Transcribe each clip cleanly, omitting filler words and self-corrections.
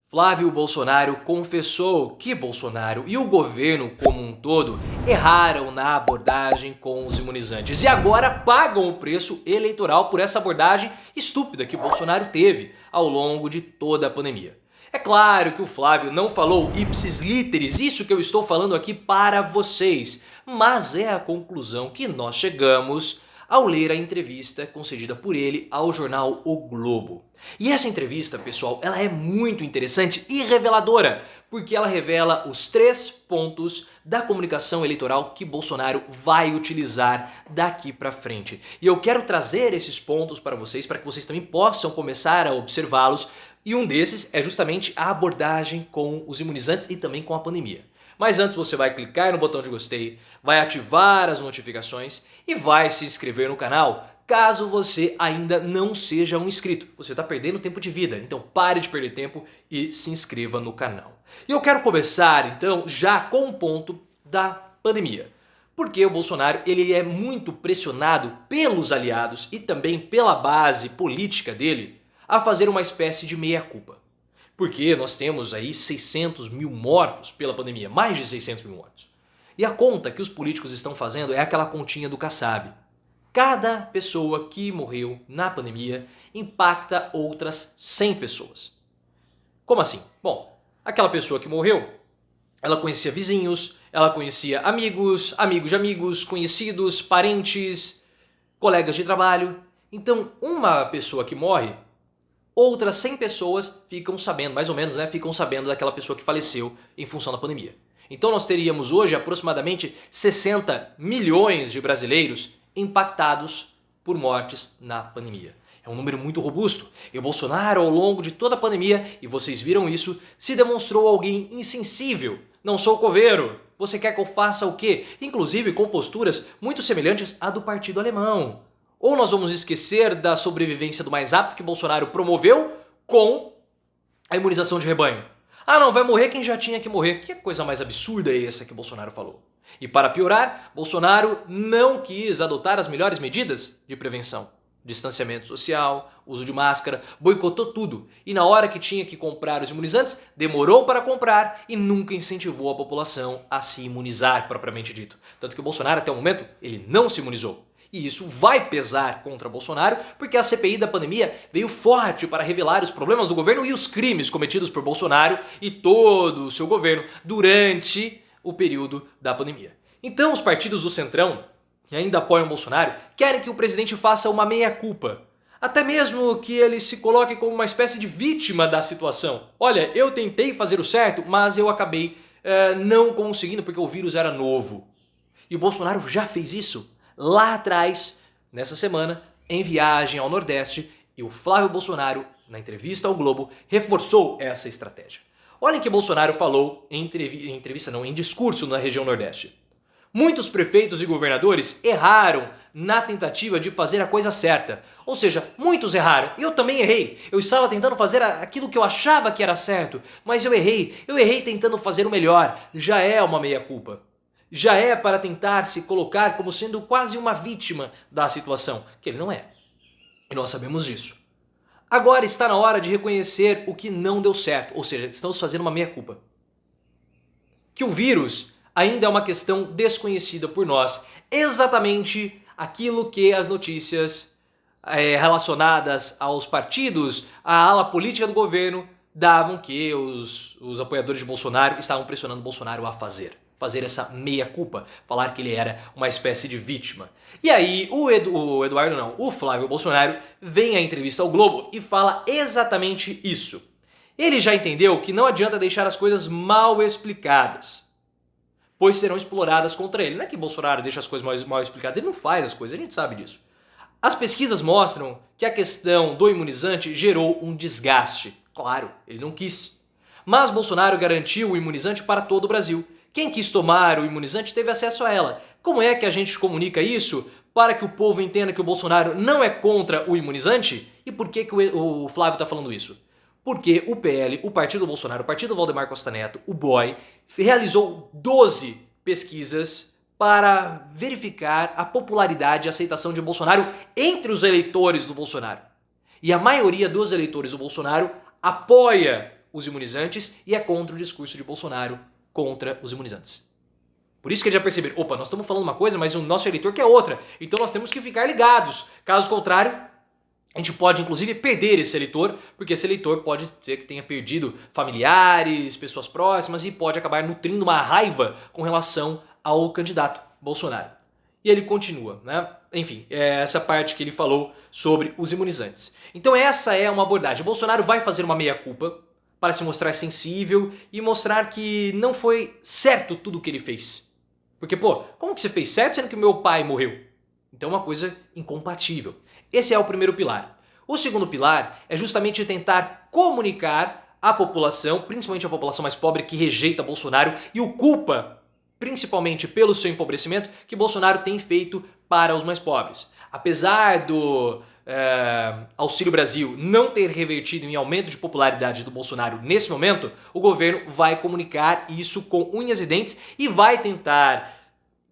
Flávio Bolsonaro confessou que Bolsonaro e o governo como um todo erraram na abordagem com os imunizantes e agora pagam o preço eleitoral por essa abordagem estúpida que Bolsonaro teve ao longo de toda a pandemia. É claro que o Flávio não falou ipsis literis isso que eu estou falando aqui para vocês, mas é a conclusão que nós chegamos ao ler a entrevista concedida por ele ao jornal O Globo. E essa entrevista, pessoal, ela é muito interessante e reveladora, porque ela revela os 3 pontos da comunicação eleitoral que Bolsonaro vai utilizar daqui para frente. E eu quero trazer esses pontos para que vocês também possam começar a observá-los, e um desses é justamente a abordagem com os imunizantes e também com a pandemia. Mas antes você vai clicar no botão de gostei, vai ativar as notificações e vai se inscrever no canal caso você ainda não seja um inscrito. Você está perdendo tempo de vida, então pare de perder tempo e se inscreva no canal. E eu quero começar então já com o ponto da pandemia. Porque o Bolsonaro ele é muito pressionado pelos aliados e também pela base política dele a fazer uma espécie de meia-culpa. Porque nós temos aí 600 mil mortos pela pandemia, mais de 600 mil mortos. E a conta que os políticos estão fazendo é aquela continha do Kassab. Cada pessoa que morreu na pandemia impacta outras 100 pessoas. Como assim? Bom, aquela pessoa que morreu, ela conhecia vizinhos, ela conhecia amigos, amigos de amigos, conhecidos, parentes, colegas de trabalho. Então, uma pessoa que morre, outras 100 pessoas ficam sabendo, mais ou menos, ficam sabendo daquela pessoa que faleceu em função da pandemia. Então nós teríamos hoje aproximadamente 60 milhões de brasileiros impactados por mortes na pandemia. É um número muito robusto. E o Bolsonaro, ao longo de toda a pandemia, e vocês viram isso, se demonstrou alguém insensível. Não sou coveiro. Você quer que eu faça o quê? Inclusive com posturas muito semelhantes à do partido alemão. Ou nós vamos esquecer da sobrevivência do mais apto que Bolsonaro promoveu com a imunização de rebanho. Ah não, vai morrer quem já tinha que morrer. Que coisa mais absurda é essa que Bolsonaro falou? E para piorar, Bolsonaro não quis adotar as melhores medidas de prevenção. Distanciamento social, uso de máscara, boicotou tudo. E na hora que tinha que comprar os imunizantes, demorou para comprar e nunca incentivou a população a se imunizar propriamente dito. Tanto que o Bolsonaro até o momento, ele não se imunizou. E isso vai pesar contra Bolsonaro, porque a CPI da pandemia veio forte para revelar os problemas do governo e os crimes cometidos por Bolsonaro e todo o seu governo durante o período da pandemia. Então os partidos do Centrão, que ainda apoiam Bolsonaro, querem que o presidente faça uma meia-culpa. Até mesmo que ele se coloque como uma espécie de vítima da situação. Olha, eu tentei fazer o certo, mas eu acabei não conseguindo porque o vírus era novo. E o Bolsonaro já fez isso lá atrás, nessa semana, em viagem ao Nordeste, e o Flávio Bolsonaro, na entrevista ao Globo, reforçou essa estratégia. Olhem que Bolsonaro falou em discurso na região Nordeste. Muitos prefeitos e governadores erraram na tentativa de fazer a coisa certa. Ou seja, muitos erraram. Eu também errei. Eu estava tentando fazer aquilo que eu achava que era certo, mas eu errei. Eu errei tentando fazer o melhor. Já é uma meia-culpa. Já é para tentar se colocar como sendo quase uma vítima da situação, que ele não é. E nós sabemos disso. Agora está na hora de reconhecer o que não deu certo, ou seja, estamos fazendo uma meia-culpa. Que o vírus ainda é uma questão desconhecida por nós, exatamente aquilo que as notícias relacionadas aos partidos, à ala política do governo, davam que os apoiadores de Bolsonaro estavam pressionando Bolsonaro a fazer essa meia-culpa, falar que ele era uma espécie de vítima. E aí o Flávio Bolsonaro vem à entrevista ao Globo e fala exatamente isso. Ele já entendeu que não adianta deixar as coisas mal explicadas, pois serão exploradas contra ele. Não é que Bolsonaro deixa as coisas mal explicadas, ele não faz as coisas, a gente sabe disso. As pesquisas mostram que a questão do imunizante gerou um desgaste. Claro, ele não quis. Mas Bolsonaro garantiu o imunizante para todo o Brasil. Quem quis tomar o imunizante teve acesso a ela. Como é que a gente comunica isso para que o povo entenda que o Bolsonaro não é contra o imunizante? E por que o Flávio está falando isso? Porque o PL, o partido do Bolsonaro, o partido do Valdemar Costa Neto, o BOI, realizou 12 pesquisas para verificar a popularidade e aceitação de Bolsonaro entre os eleitores do Bolsonaro. E a maioria dos eleitores do Bolsonaro apoia os imunizantes e é contra o discurso de Bolsonaro contra os imunizantes. Por isso que eles já perceberam, opa, nós estamos falando uma coisa, mas o nosso eleitor quer outra. Então nós temos que ficar ligados. Caso contrário, a gente pode inclusive perder esse eleitor, porque esse eleitor pode ser que tenha perdido familiares, pessoas próximas e pode acabar nutrindo uma raiva com relação ao candidato Bolsonaro. E ele continua, né? Enfim, é essa parte que ele falou sobre os imunizantes. Então essa é uma abordagem. Bolsonaro vai fazer uma meia-culpa para se mostrar sensível e mostrar que não foi certo tudo o que ele fez. Porque, pô, como que você fez certo sendo que meu pai morreu? Então é uma coisa incompatível. Esse é o primeiro pilar. O segundo pilar é justamente tentar comunicar à população, principalmente a população mais pobre que rejeita Bolsonaro e o culpa, principalmente pelo seu empobrecimento, que Bolsonaro tem feito para os mais pobres. Apesar do Auxílio Brasil não ter revertido em aumento de popularidade do Bolsonaro nesse momento, o governo vai comunicar isso com unhas e dentes e vai tentar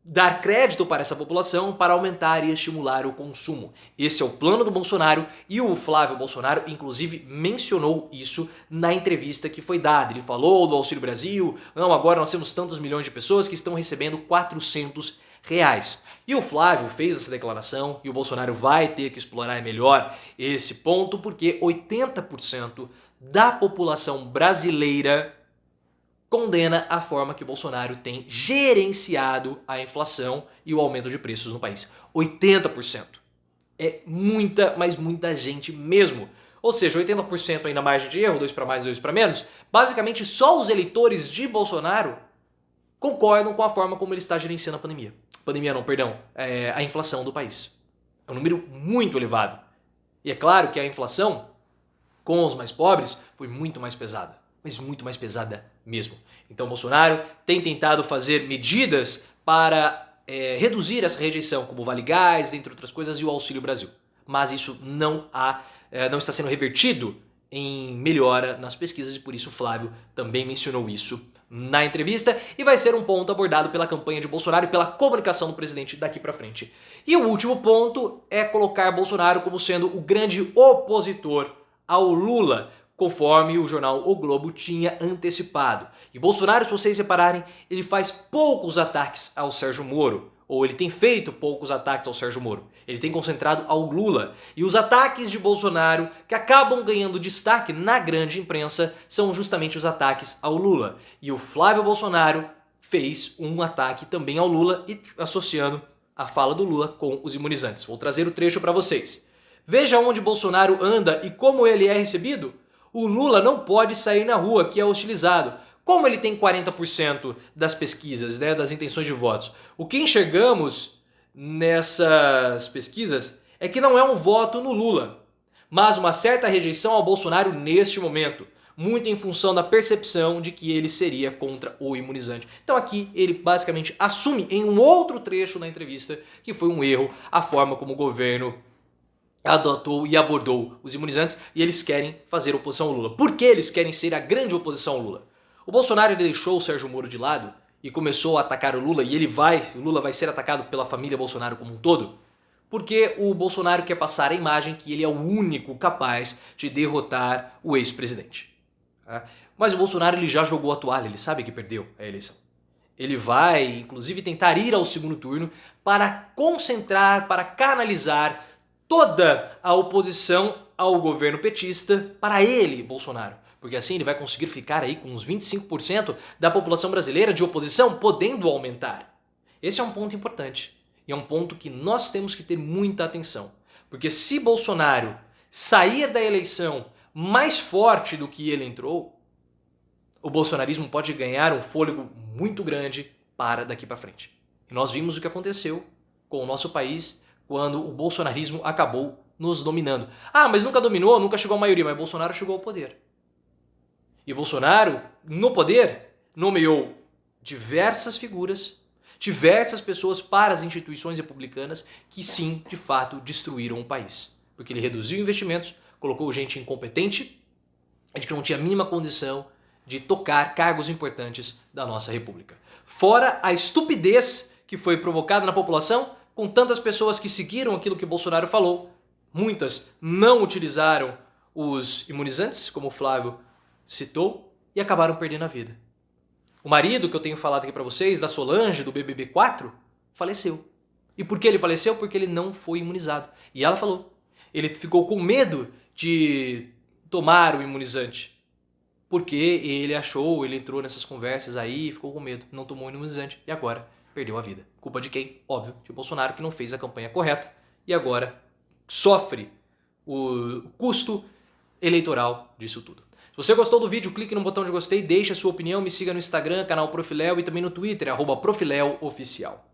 dar crédito para essa população para aumentar e estimular o consumo. Esse é o plano do Bolsonaro e o Flávio Bolsonaro, inclusive, mencionou isso na entrevista que foi dada. Ele falou do Auxílio Brasil, não, agora nós temos tantos milhões de pessoas que estão recebendo R$400. E o Flávio fez essa declaração e o Bolsonaro vai ter que explorar melhor esse ponto porque 80% da população brasileira condena a forma que Bolsonaro tem gerenciado a inflação e o aumento de preços no país. 80%. É muita, mas muita gente mesmo. Ou seja, 80% aí na margem de erro, 2 para mais, 2 para menos. Basicamente, só os eleitores de Bolsonaro concordam com a forma como ele está gerenciando a pandemia. A inflação do país. É um número muito elevado. E é claro que a inflação com os mais pobres foi muito mais pesada. Mas muito mais pesada mesmo. Então Bolsonaro tem tentado fazer medidas para reduzir essa rejeição, como o Vale Gás, entre outras coisas, e o Auxílio Brasil. Mas isso não está sendo revertido em melhora nas pesquisas e por isso o Flávio também mencionou isso na entrevista e vai ser um ponto abordado pela campanha de Bolsonaro e pela comunicação do presidente daqui para frente. E o último ponto é colocar Bolsonaro como sendo o grande opositor ao Lula, conforme o jornal O Globo tinha antecipado. E Bolsonaro, se vocês repararem, ele faz poucos ataques ao Sérgio Moro, ou ele tem feito poucos ataques ao Sérgio Moro. Ele tem concentrado ao Lula. E os ataques de Bolsonaro, que acabam ganhando destaque na grande imprensa, são justamente os ataques ao Lula. E o Flávio Bolsonaro fez um ataque também ao Lula, e associando a fala do Lula com os imunizantes. Vou trazer o trecho para vocês. Veja onde Bolsonaro anda e como ele é recebido. O Lula não pode sair na rua, que é hostilizado. Como ele tem 40% das pesquisas, né, das intenções de votos, o que enxergamos nessas pesquisas é que não é um voto no Lula, mas uma certa rejeição ao Bolsonaro neste momento, muito em função da percepção de que ele seria contra o imunizante. Então aqui ele basicamente assume em um outro trecho da entrevista que foi um erro a forma como o governo adotou e abordou os imunizantes e eles querem fazer oposição ao Lula. Por que eles querem ser a grande oposição ao Lula? O Bolsonaro deixou o Sérgio Moro de lado e começou a atacar o Lula e o Lula vai ser atacado pela família Bolsonaro como um todo, porque o Bolsonaro quer passar a imagem que ele é o único capaz de derrotar o ex-presidente. Mas o Bolsonaro ele já jogou a toalha, ele sabe que perdeu a eleição. Ele vai, inclusive, tentar ir ao segundo turno para concentrar, para canalizar toda a oposição ao governo petista para ele, Bolsonaro. Porque assim ele vai conseguir ficar aí com uns 25% da população brasileira de oposição, podendo aumentar. Esse é um ponto importante. E é um ponto que nós temos que ter muita atenção. Porque se Bolsonaro sair da eleição mais forte do que ele entrou, o bolsonarismo pode ganhar um fôlego muito grande para daqui para frente. E nós vimos o que aconteceu com o nosso país quando o bolsonarismo acabou nos dominando. Ah, mas nunca dominou, nunca chegou à maioria, mas Bolsonaro chegou ao poder. E Bolsonaro, no poder, nomeou diversas figuras, diversas pessoas para as instituições republicanas que sim, de fato, destruíram o país. Porque ele reduziu investimentos, colocou gente incompetente, de que não tinha a mínima condição de tocar cargos importantes da nossa república. Fora a estupidez que foi provocada na população com tantas pessoas que seguiram aquilo que Bolsonaro falou. Muitas não utilizaram os imunizantes, como o Flávio citou e acabaram perdendo a vida. O marido, que eu tenho falado aqui pra vocês, da Solange, do BBB 4, faleceu. E por que ele faleceu? Porque ele não foi imunizado. E ela falou, ele ficou com medo de tomar o imunizante. Porque ele achou, ele entrou nessas conversas aí, ficou com medo, não tomou o imunizante e agora perdeu a vida. Culpa de quem? Óbvio, de Bolsonaro, que não fez a campanha correta e agora sofre o custo eleitoral disso tudo. Se você gostou do vídeo, clique no botão de gostei, deixe a sua opinião, me siga no Instagram, canal Profiléu e também no Twitter, @profileoficial.